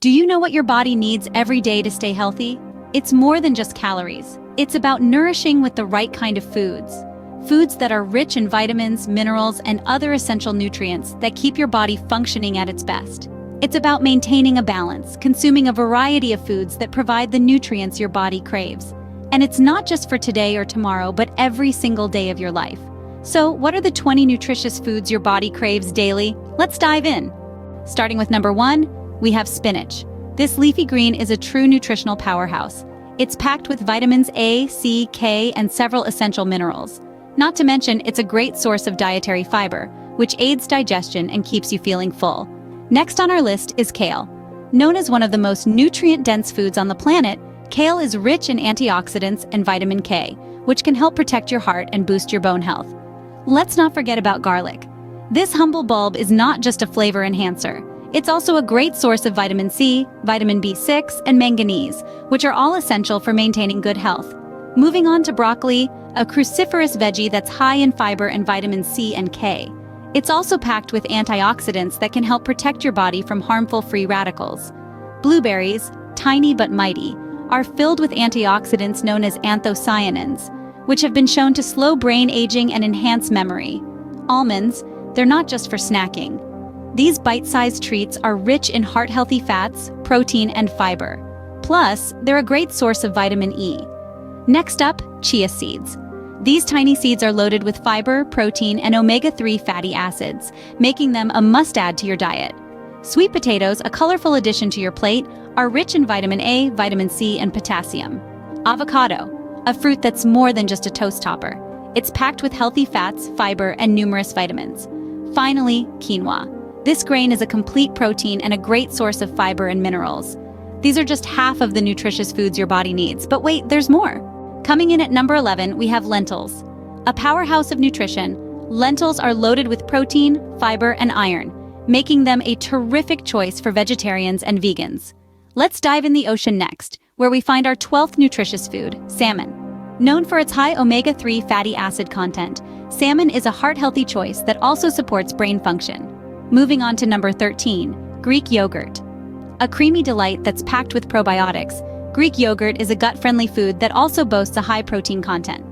Do you know what your body needs every day to stay healthy? It's more than just calories. It's about nourishing with the right kind of foods. Foods that are rich in vitamins, minerals, and other essential nutrients that keep your body functioning at its best. It's about maintaining a balance, consuming a variety of foods that provide the nutrients your body craves. And it's not just for today or tomorrow, but every single day of your life. So, what are the 20 nutritious foods your body craves daily? Let's dive in. Starting with number 1, we have spinach. This leafy green is a true nutritional powerhouse. It's packed with vitamins A, C, K, and several essential minerals. Not to mention, it's a great source of dietary fiber, which aids digestion and keeps you feeling full. Next on our list is kale. Known as one of the most nutrient-dense foods on the planet, kale is rich in antioxidants and vitamin K, which can help protect your heart and boost your bone health. Let's not forget about garlic. This humble bulb is not just a flavor enhancer. It's also a great source of vitamin C, vitamin B6, and manganese, which are all essential for maintaining good health. Moving on to broccoli, a cruciferous veggie that's high in fiber and vitamin C and K. It's also packed with antioxidants that can help protect your body from harmful free radicals. Blueberries, tiny but mighty, are filled with antioxidants known as anthocyanins, which have been shown to slow brain aging and enhance memory. Almonds, they're not just for snacking. These bite-sized treats are rich in heart-healthy fats, protein, and fiber. Plus, they're a great source of vitamin E. Next up, chia seeds. These tiny seeds are loaded with fiber, protein, and omega-3 fatty acids, making them a must-add to your diet. Sweet potatoes, a colorful addition to your plate, are rich in vitamin A, vitamin C, and potassium. Avocado, a fruit that's more than just a toast topper. It's packed with healthy fats, fiber, and numerous vitamins. Finally, quinoa. This grain is a complete protein and a great source of fiber and minerals. These are just half of the nutritious foods your body needs, but wait, there's more. Coming in at number 11, we have lentils. A powerhouse of nutrition, lentils are loaded with protein, fiber, and iron, making them a terrific choice for vegetarians and vegans. Let's dive in the ocean next, where we find our 12th nutritious food, salmon. Known for its high omega-3 fatty acid content, salmon is a heart-healthy choice that also supports brain function. Moving on to number 13, Greek yogurt. A creamy delight that's packed with probiotics, Greek yogurt is a gut-friendly food that also boasts a high protein content.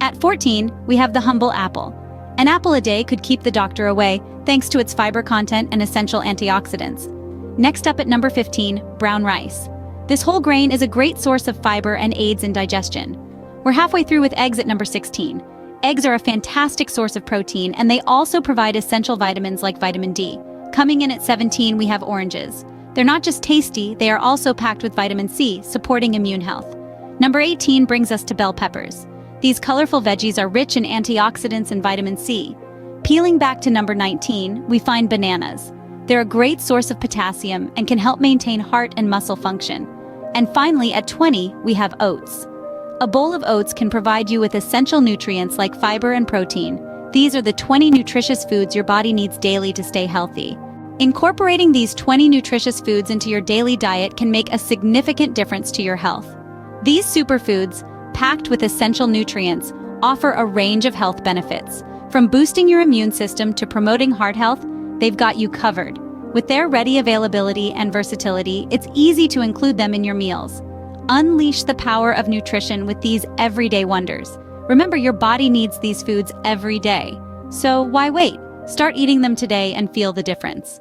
At 14, we have the humble apple. An apple a day could keep the doctor away thanks to its fiber content and essential antioxidants. Next up at number 15, brown rice. This whole grain is a great source of fiber and aids in digestion. We're halfway through with eggs at number 16. Eggs are a fantastic source of protein, and they also provide essential vitamins like vitamin D. Coming in at 17, we have oranges. They're not just tasty, they are also packed with vitamin C, supporting immune health. Number 18 brings us to bell peppers. These colorful veggies are rich in antioxidants and vitamin C. Peeling back to number 19, we find bananas. They're a great source of potassium and can help maintain heart and muscle function. And finally, at 20, we have oats. A bowl of oats can provide you with essential nutrients like fiber and protein. These are the 20 nutritious foods your body needs daily to stay healthy. Incorporating these 20 nutritious foods into your daily diet can make a significant difference to your health. These superfoods, packed with essential nutrients, offer a range of health benefits. From boosting your immune system to promoting heart health, they've got you covered. With their ready availability and versatility, it's easy to include them in your meals. Unleash the power of nutrition with these everyday wonders. Remember, your body needs these foods every day. So why wait? Start eating them today and feel the difference.